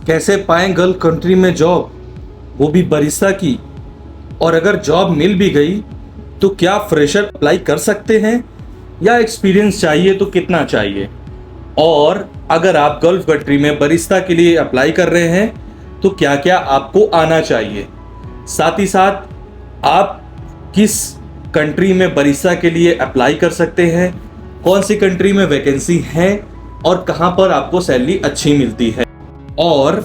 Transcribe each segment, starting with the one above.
कैसे पाएं gulf country में जॉब, वो भी बरिस्ता की। और अगर जॉब मिल भी गई तो क्या फ्रेशर अप्लाई कर सकते हैं या एक्सपीरियंस चाहिए तो कितना चाहिए। और अगर आप गल्फ कंट्री में बरिस्ता के लिए अप्लाई कर रहे हैं तो क्या क्या आपको आना चाहिए। साथ ही साथ आप किस कंट्री में बरिस्ता के लिए अप्लाई कर सकते हैं, कौन सी कंट्री में वैकेंसी है और कहां पर आपको सैलरी अच्छी मिलती है, और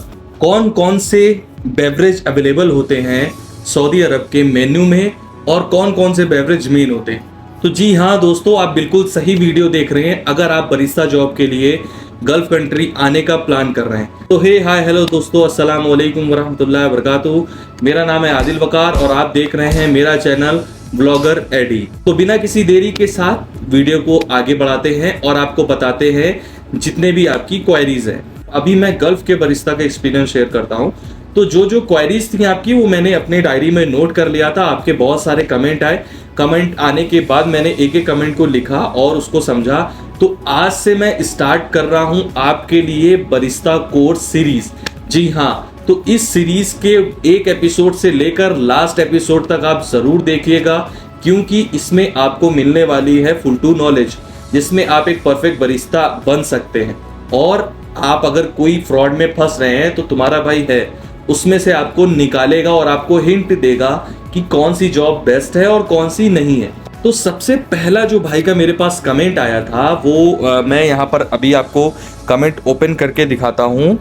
कौन कौन से बेवरेज अवेलेबल होते हैं सऊदी अरब के मेन्यू में और कौन कौन से बेवरेज मेन होते हैं। तो जी हाँ दोस्तों, आप बिल्कुल सही वीडियो देख रहे हैं अगर आप बरिस्ता जॉब के लिए गल्फ कंट्री आने का प्लान कर रहे हैं। तो हे हाय हेलो दोस्तों, अस्सलाम वालेकुम वरहमतुल्लाहि वबरकातुहू। मेरा नाम है आदिल वकार और आप देख रहे हैं मेरा चैनल ब्लॉगर एडी। तो बिना किसी देरी के साथ वीडियो को आगे बढ़ाते हैं और आपको बताते हैं जितने भी आपकी क्वेरीज हैं। अभी मैं गल्फ के बरिस्ता का एक्सपीरियंस शेयर करता हूं। तो जो क्वेरीज थी आपकी वो मैंने अपने डायरी में नोट कर लिया था। आपके बहुत सारे कमेंट आए, कमेंट आने के बाद मैंने एक एक कमेंट को लिखा और उसको समझा। तो आज से मैं स्टार्ट कर रहा हूं आपके लिए बरिस्ता कोर्स सीरीज। जी हाँ, तो इस सीरीज के एक एपिसोड से लेकर लास्ट एपिसोड तक आप जरूर देखिएगा, क्योंकि इसमें आपको मिलने वाली है फुल टू नॉलेज, जिसमें आप एक परफेक्ट बरिस्ता बन सकते हैं। और आप अगर कोई फ्रॉड में फंस रहे हैं तो तुम्हारा भाई है, उसमें से आपको निकालेगा और आपको हिंट देगा कि कौन सी जॉब बेस्ट है और कौन सी नहीं है। तो सबसे पहला जो भाई का मेरे पास कमेंट आया था वो मैं यहाँ पर अभी आपको कमेंट ओपन करके दिखाता हूँ।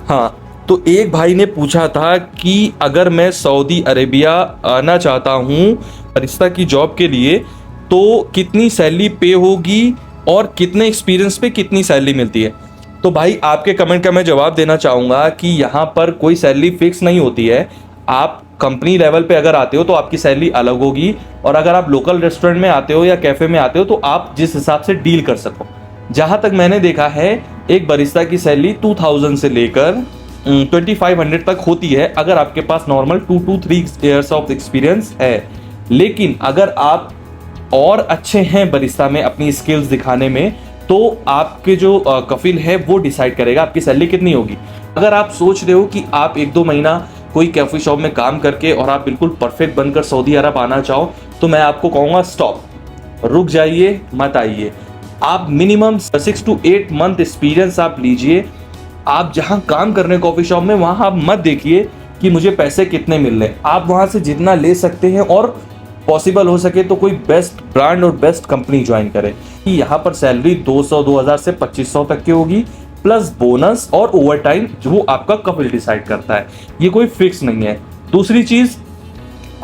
हाँ, तो एक भाई ने पूछा था कि अगर मैं सऊदी अरेबिया आना चाहता हूँ बरिस्ता की जॉब के लिए तो कितनी सैलरी पे होगी और कितने एक्सपीरियंस पे कितनी सैलरी मिलती है। तो भाई आपके कमेंट का मैं जवाब देना चाहूँगा कि यहाँ पर कोई सैलरी फिक्स नहीं होती है। आप कंपनी लेवल पे अगर आते हो तो आपकी सैलरी अलग होगी, और अगर आप लोकल रेस्टोरेंट में आते हो या कैफ़े में आते हो तो आप जिस हिसाब से डील कर सको। जहाँ तक मैंने देखा है एक बरिस्ता की सैलरी 2000 से लेकर 2500 तक होती है अगर आपके पास normal 2 to 3 years of experience है। लेकिन अगर आप और अच्छे हैं बरिस्ता में अपनी स्किल्स दिखाने में तो आपके जो कफिल है वो डिसाइड करेगा आपकी सैलरी कितनी होगी। अगर आप सोच रहे हो कि आप 1-2 महीना कोई कैफे शॉप में काम करके और आप बिल्कुल परफेक्ट बनकर सऊदी अरब आना चाहो तो मैं आपको कहूँगा स्टॉप, रुक जाइए, मत आइए। आप मिनिमम 6 to 8 मंथ एक्सपीरियंस आप लीजिए। आप जहाँ काम कर रहे हैं कॉफी शॉप में वहाँ आप मत देखिए कि मुझे पैसे कितने मिल रहे हैं। आप वहाँ से जितना ले सकते हैं और पॉसिबल हो सके तो कोई बेस्ट ब्रांड और बेस्ट कंपनी ज्वाइन करें। यहाँ पर सैलरी 200-2000 से 2500 तक की होगी, प्लस बोनस और ओवर टाइम जो आपका कपिल डिसाइड करता है, ये कोई फिक्स नहीं है। दूसरी चीज,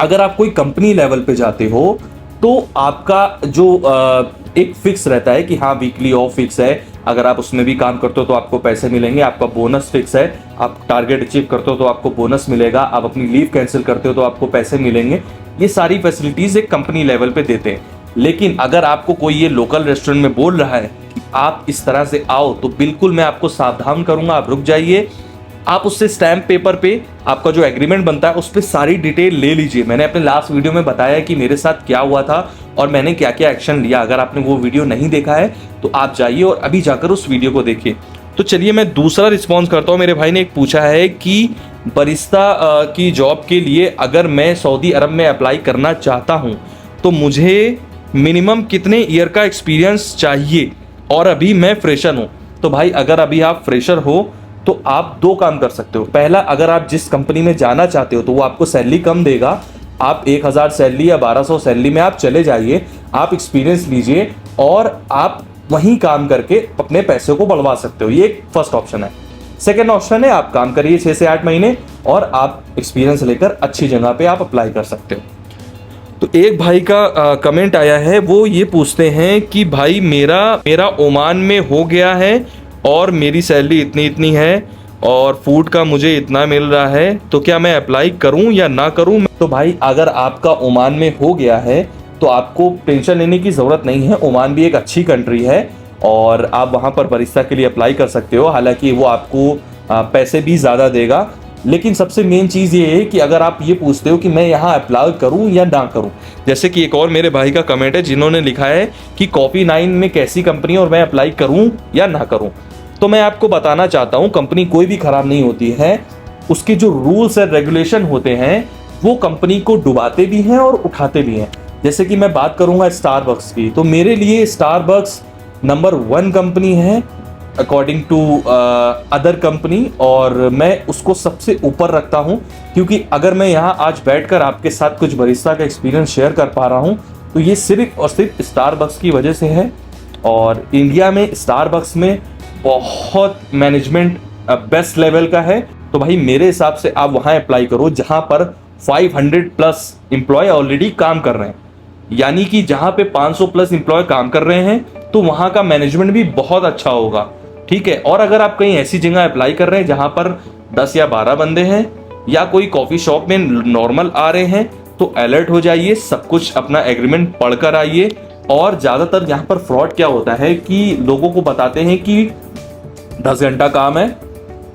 अगर आप कोई कंपनी लेवल पे जाते हो तो आपका जो एक फिक्स रहता है कि हाँ वीकली ऑफ फिक्स है, अगर आप उसमें भी काम करते हो तो आपको पैसे मिलेंगे। आपका बोनस फिक्स है, आप टारगेट अचीव करते हो तो आपको बोनस मिलेगा, आप अपनी लीव कैंसिल करते हो तो आपको पैसे मिलेंगे। ये सारी फैसिलिटीज एक कंपनी लेवल पे देते हैं। लेकिन अगर आपको कोई ये लोकल रेस्टोरेंट में बोल रहा है कि आप इस तरह से आओ तो बिल्कुल मैं आपको सावधान करूंगा, आप रुक जाइए। आप उससे स्टैम्प पेपर पे आपका जो एग्रीमेंट बनता है उस पर सारी डिटेल ले लीजिए। मैंने अपने लास्ट वीडियो में बताया कि मेरे साथ क्या हुआ था और मैंने क्या क्या एक्शन लिया। अगर आपने वो वीडियो नहीं देखा है तो आप जाइए और अभी जाकर उस वीडियो को देखिए। तो चलिए मैं दूसरा रिस्पॉन्स करता हूँ। मेरे भाई ने एक पूछा है कि बरिस्ता की जॉब के लिए अगर मैं सऊदी अरब में अप्लाई करना चाहता हूँ तो मुझे मिनिमम कितने ईयर का एक्सपीरियंस चाहिए और अभी मैं फ्रेशर हूँ। तो भाई अगर अभी आप फ्रेशर हो तो आप 2 काम कर सकते हो। पहला, अगर आप जिस कंपनी में जाना चाहते हो तो वो आपको सैलरी कम देगा, आप 1000 सैलरी या 1200 सैलरी में आप चले जाइए, आप एक्सपीरियंस लीजिए और आप वहीं काम करके अपने पैसे को बढ़वा सकते हो। ये एक फर्स्ट ऑप्शन है। सेकेंड ऑप्शन है आप काम करिए 6 से 8 महीने और आप एक्सपीरियंस लेकर अच्छी जगह पे आप अप्लाई कर सकते हो। तो एक भाई का कमेंट आया है, वो ये पूछते हैं कि भाई मेरा ओमान में हो गया है और मेरी सैलरी इतनी है और फूड का मुझे इतना मिल रहा है, तो क्या मैं अप्लाई करूं या ना करूं। तो भाई अगर आपका ओमान में हो गया है तो आपको टेंशन लेने की ज़रूरत नहीं है। ओमान भी एक अच्छी कंट्री है और आप वहां पर बरिस्ता के लिए अप्लाई कर सकते हो। हालांकि वो आपको पैसे भी ज़्यादा देगा, लेकिन सबसे मेन चीज़ ये है कि अगर आप ये पूछते हो कि मैं यहाँ अप्लाई करूँ या ना करूँ, जैसे कि एक और मेरे भाई का कमेंट है जिन्होंने लिखा है कि कॉफी 9 में कैसी कंपनी और मैं अप्लाई करूँ या ना करूँ। तो मैं आपको बताना चाहता हूं, कंपनी कोई भी खराब नहीं होती है, उसके जो रूल्स एंड रेगुलेशन होते हैं वो कंपनी को डुबाते भी हैं और उठाते भी हैं। जैसे कि मैं बात करूंगा स्टारबक्स की, तो मेरे लिए स्टारबक्स नंबर 1 कंपनी है अकॉर्डिंग टू अदर कंपनी, और मैं उसको सबसे ऊपर रखता हूं, क्योंकि अगर मैं यहाँ आज बैठकर आपके साथ कुछ बरिस्ता का एक्सपीरियंस शेयर कर पा रहा हूं तो ये सिर्फ और सिर्फ स्टारबक्स की वजह से है। और इंडिया में स्टारबक्स में बहुत मैनेजमेंट बेस्ट लेवल का है। तो भाई मेरे हिसाब से आप वहाँ अप्लाई करो जहाँ पर 500 प्लस एम्प्लॉय ऑलरेडी काम कर रहे हैं, यानी कि जहाँ पे 500 प्लस एम्प्लॉय काम कर रहे हैं तो वहाँ का मैनेजमेंट भी बहुत अच्छा होगा, ठीक है। और अगर आप कहीं ऐसी जगह अप्लाई कर रहे हैं जहाँ पर 10 या 12 बंदे हैं या कोई कॉफ़ी शॉप में नॉर्मल आ रहे हैं, तो अलर्ट हो जाइए, सब कुछ अपना एग्रीमेंट पढ़कर आइए। और ज़्यादातर यहाँ पर फ्रॉड क्या होता है कि लोगों को बताते हैं कि 10 घंटा काम है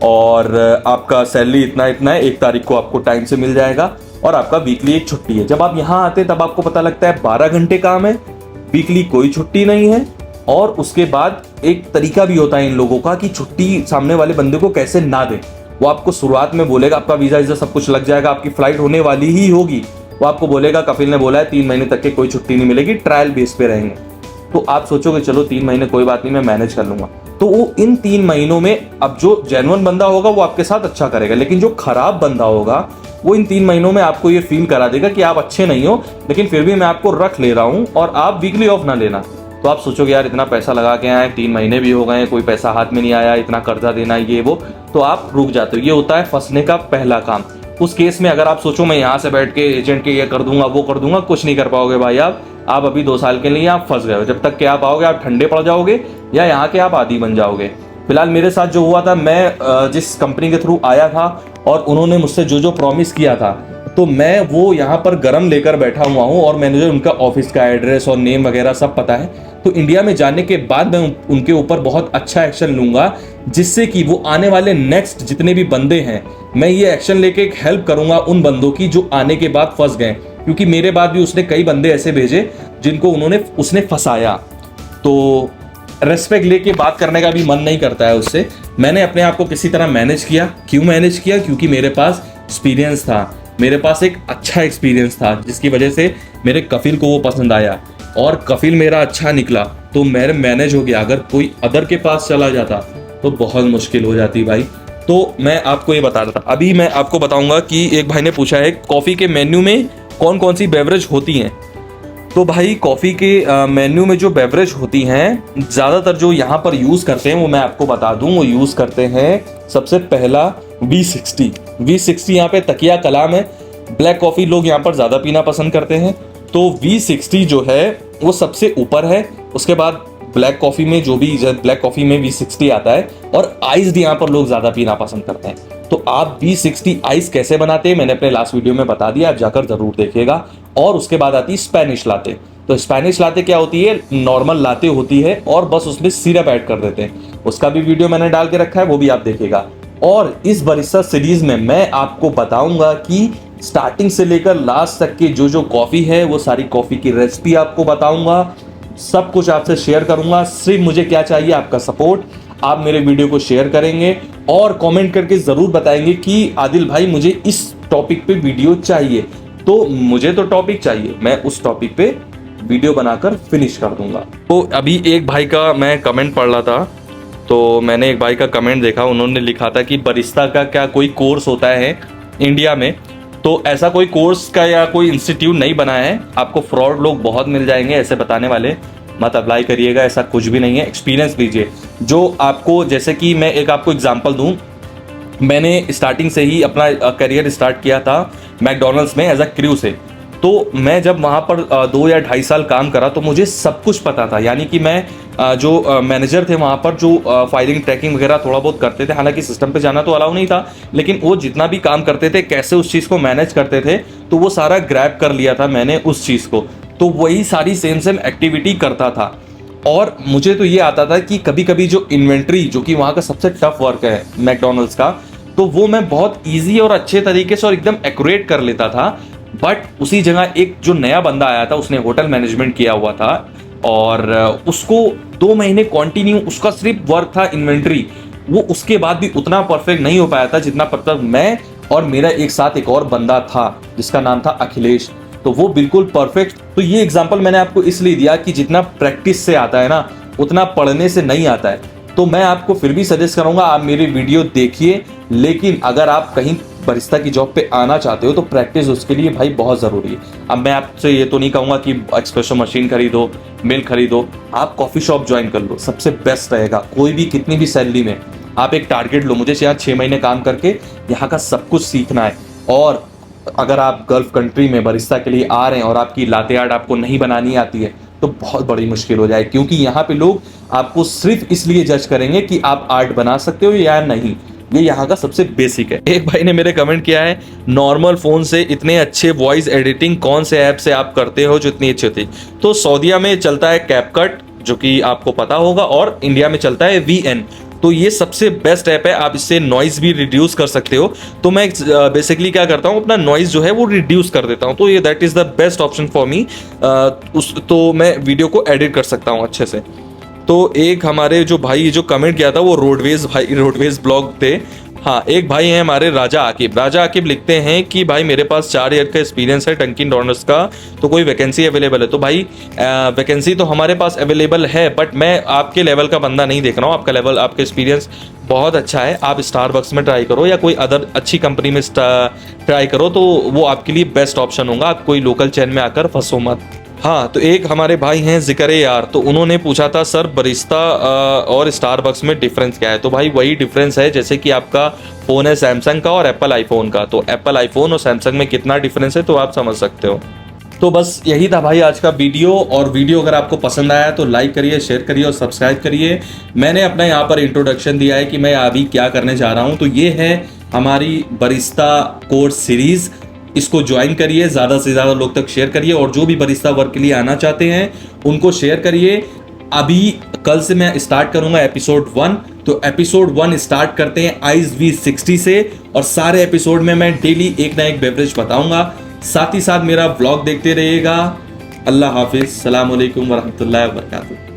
और आपका सैलरी इतना इतना है, 1 तारीख को आपको टाइम से मिल जाएगा और आपका वीकली एक छुट्टी है। जब आप यहाँ आते तब आपको पता लगता है 12 घंटे काम है, वीकली कोई छुट्टी नहीं है। और उसके बाद एक तरीका भी होता है इन लोगों का कि छुट्टी सामने वाले बंदे को कैसे ना दें। वो आपको शुरुआत में बोलेगा आपका वीजा वीजा सब कुछ लग जाएगा, आपकी फ्लाइट होने वाली ही होगी, वो आपको बोलेगा कपिल ने बोला है 3 महीने तक के कोई छुट्टी नहीं मिलेगी, ट्रायल बेस पे रहेंगे। तो आप सोचोगे चलो 3 महीने कोई बात नहीं, मैं मैनेज कर लूंगा। तो वो इन 3 महीनों में अब जो जेन्युइन बंदा होगा वो आपके साथ अच्छा करेगा, लेकिन जो खराब बंदा होगा वो इन 3 महीनों में आपको ये फील करा देगा कि आप अच्छे नहीं हो, लेकिन फिर भी मैं आपको रख ले रहा हूँ और आप वीकली ऑफ ना लेना। तो आप सोचोगे यार इतना पैसा लगा के आए, 3 महीने भी हो गए, कोई पैसा हाथ में नहीं आया, इतना कर्जा देना ये वो, तो आप रुक जाते हो। ये होता है फंसने का पहला काम। उस केस में अगर आप सोचो मैं यहाँ से बैठ के एजेंट के ये कर दूंगा वो कर दूंगा, कुछ नहीं कर पाओगे भाई। आप अभी 2 साल के लिए आप फंस गए हो। जब तक कि आप आओगे आप ठंडे पड़ जाओगे या यहाँ के आप आदी बन जाओगे। फिलहाल मेरे साथ जो हुआ था, मैं जिस कंपनी के थ्रू आया था और उन्होंने मुझसे जो जो प्रॉमिस किया था, तो मैं वो यहाँ पर गरम लेकर बैठा हुआ हूँ और मैंने जो उनका ऑफिस का एड्रेस और नेम वगैरह सब पता है। तो इंडिया में जाने के बाद मैं उनके ऊपर बहुत अच्छा एक्शन लूंगा, जिससे कि वो आने वाले नेक्स्ट जितने भी बंदे हैं, मैं ये एक्शन लेके एक हेल्प करूंगा उन बंदों की जो आने के बाद फंस गए। क्योंकि मेरे बाद भी उसने कई बंदे ऐसे भेजे जिनको उसने फंसाया। तो रेस्पेक्ट लेके बात करने का भी मन नहीं करता है उससे। मैंने अपने आप को किसी तरह मैनेज किया। क्यों मैनेज किया? क्योंकि मेरे पास एक्सपीरियंस था, मेरे पास एक अच्छा एक्सपीरियंस था, जिसकी वजह से मेरे कफिल को वो पसंद आया और कफिल मेरा अच्छा निकला, तो मेरे मैनेज हो गया। अगर कोई अदर के पास चला जाता तो बहुत मुश्किल हो जाती भाई। तो मैं आपको ये बता रहा था। अभी मैं आपको बताऊंगा कि एक भाई ने पूछा है कॉफ़ी के मेन्यू में कौन कौन सी बेवरेज होती हैं। तो भाई कॉफ़ी के मेन्यू में जो बेवरेज होती हैं, ज़्यादातर जो यहाँ पर यूज़ करते हैं वो मैं आपको बता दूँ। वो यूज़ करते हैं सबसे पहला V60 यहाँ पे तकिया कलाम है। ब्लैक कॉफ़ी लोग यहाँ पर ज़्यादा पीना पसंद करते हैं, तो V60 जो है वो सबसे ऊपर है। उसके बाद ब्लैक कॉफ़ी में जो भी ब्लैक कॉफ़ी में V60 आता है, और आइस्ड यहाँ पर लोग ज़्यादा पीना पसंद करते हैं। तो आप V60 आइस कैसे बनाते हैं मैंने अपने लास्ट वीडियो में बता दिया, आप जाकर ज़रूर देखिएगा। और उसके बाद आती है स्पेनिश लाते। तो स्पेनिश लाते क्या होती है? नॉर्मल लाते होती है और बस उसमें सिरप ऐड कर देते हैं। उसका भी वीडियो मैंने डाल के रखा है, वो भी आप देखिएगा। और इस बरिस्ता सीरीज में मैं आपको बताऊंगा कि स्टार्टिंग से लेकर लास्ट तक की जो जो कॉफ़ी है वो सारी कॉफ़ी की रेसिपी आपको बताऊंगा, सब कुछ आपसे शेयर करूंगा। सिर्फ मुझे क्या चाहिए? आपका सपोर्ट। आप मेरे वीडियो को शेयर करेंगे और कमेंट करके ज़रूर बताएंगे कि आदिल भाई मुझे इस टॉपिक पे वीडियो चाहिए। तो मुझे तो टॉपिक चाहिए, मैं उस टॉपिक पे वीडियो बनाकर फिनिश कर दूंगा। तो अभी एक भाई का मैं कमेंट पढ़ रहा था, तो मैंने एक भाई का कमेंट देखा, उन्होंने लिखा था कि बरिस्ता का क्या कोई कोर्स होता है इंडिया में? तो ऐसा कोई कोर्स का या कोई इंस्टीट्यूट नहीं बना है। आपको फ्रॉड लोग बहुत मिल जाएंगे ऐसे बताने वाले, मत अप्लाई करिएगा, ऐसा कुछ भी नहीं है। एक्सपीरियंस लीजिए जो आपको, जैसे कि मैं एक आपको एग्जांपल दूं, मैंने स्टार्टिंग से ही अपना करियर स्टार्ट किया था मैकडॉनल्ड्स में एज अ क्रू से। तो मैं जब वहाँ पर 2 या 2.5 साल काम करा तो मुझे सब कुछ पता था। यानी कि मैं जो मैनेजर थे वहाँ पर, जो फाइलिंग ट्रैकिंग वगैरह थोड़ा बहुत करते थे, हालांकि सिस्टम पे जाना तो अलाउ नहीं था, लेकिन वो जितना भी काम करते थे, कैसे उस चीज़ को मैनेज करते थे, तो वो सारा ग्रैब कर लिया था मैंने उस चीज़ को। तो वही सारी सेम एक्टिविटी करता था। और मुझे तो ये आता था कि कभी कभी जो इन्वेंट्री, जो कि वहाँ का सबसे टफ वर्क है मैकडॉनल्ड्स का, तो वो मैं बहुत ईजी और अच्छे तरीके से और एकदम एक्यूरेट कर लेता था। बट उसी जगह एक जो नया बंदा आया था, उसने होटल मैनेजमेंट किया हुआ था और उसको 2 महीने कंटिन्यू उसका सिर्फ वर्क था इन्वेंट्री, वो उसके बाद भी उतना परफेक्ट नहीं हो पाया था जितना परफेक्ट मैं और मेरा एक साथ एक और बंदा था जिसका नाम था अखिलेश, तो वो बिल्कुल परफेक्ट। तो ये एग्जांपल मैंने आपको इसलिए दिया कि जितना प्रैक्टिस से आता है ना उतना पढ़ने से नहीं आता है। तो मैं आपको फिर भी सजेस्ट करूंगा आप मेरी वीडियो देखिए, लेकिन अगर आप कहीं बरिस्ता की जॉब पे आना चाहते हो तो प्रैक्टिस उसके लिए भाई बहुत ज़रूरी है। अब मैं आपसे ये तो नहीं कहूँगा कि एक्सप्रेसो मशीन खरीदो, मिल्क खरीदो, आप कॉफ़ी शॉप ज्वाइन कर लो, सबसे बेस्ट रहेगा। कोई भी कितनी भी सैलरी में आप एक टारगेट लो, मुझे यहाँ 6 महीने काम करके यहाँ का सब कुछ सीखना है। और अगर आप गल्फ कंट्री में बरिस्ता के लिए आ रहे हैं और आपकी लाते आर्ट आपको नहीं बनानी आती है तो बहुत बड़ी मुश्किल हो जाए, क्योंकि यहाँ पे लोग आपको सिर्फ इसलिए जज करेंगे कि आप आर्ट बना सकते हो या नहीं। ये यहाँ का सबसे बेसिक है। एक भाई ने मेरे कमेंट किया है, नॉर्मल फोन से इतने अच्छे वॉइस एडिटिंग कौन से ऐप से आप करते हो जो इतनी अच्छी होती? तो सऊदीया में चलता है कैपकट, जो कि आपको पता होगा, और इंडिया में चलता है VN। तो ये सबसे बेस्ट ऐप है, आप इससे नॉइज भी रिड्यूस कर सकते हो। तो मैं बेसिकली क्या करता हूँ, अपना नॉइज जो है वो रिड्यूस कर देता हूँ, तो ये that is the best option for me. तो मैं वीडियो को एडिट कर सकता हूँ अच्छे से। तो एक हमारे जो भाई जो कमेंट किया था वो रोडवेज भाई, रोडवेज ब्लॉग थे। हाँ, एक भाई हैं हमारे राजा आकिब लिखते हैं कि भाई मेरे पास 4 ईयर का एक्सपीरियंस है डंकिन डोनट्स का, तो कोई वैकेंसी अवेलेबल है? तो भाई वैकेंसी तो हमारे पास अवेलेबल है, बट मैं आपके लेवल का बंदा नहीं देख रहा हूँ। आपका लेवल, आपका एक्सपीरियंस बहुत अच्छा है, आप स्टारबक्स में ट्राई करो या कोई अदर अच्छी कंपनी में ट्राई करो, तो वो आपके लिए बेस्ट ऑप्शन होगा। आप कोई लोकल चेन में आकर फंसो मत। हाँ, तो एक हमारे भाई हैं जिक्र यार, तो उन्होंने पूछा था सर बरिस्ता और स्टारबक्स में डिफरेंस क्या है? तो भाई वही डिफरेंस है जैसे कि आपका फ़ोन है सैमसंग का और एप्पल आईफोन का, तो एप्पल आईफोन और सैमसंग में कितना डिफरेंस है तो आप समझ सकते हो। तो बस यही था भाई आज का वीडियो, और वीडियो अगर आपको पसंद आया तो लाइक करिए, शेयर करिए और सब्सक्राइब करिए। मैंने अपना यहाँ पर इंट्रोडक्शन दिया है कि मैं अभी क्या करने जा रहा हूँ, तो ये है हमारी बरिस्ता कोर्स सीरीज़। इसको ज्वाइन करिए, ज़्यादा से ज़्यादा लोग तक शेयर करिए, और जो भी बरिस्ता वर्क के लिए आना चाहते हैं उनको शेयर करिए। अभी कल से मैं स्टार्ट करूंगा एपिसोड 1, तो एपिसोड 1 स्टार्ट करते हैं आइस V60 से, और सारे एपिसोड में मैं डेली एक ना एक बेवरेज बताऊंगा। साथ ही साथ मेरा व्लॉग देखते रहिएगा। अल्लाह हाफिज़, सलाम अलैकुम वरहमतुल्लाहि वबरकातुहू।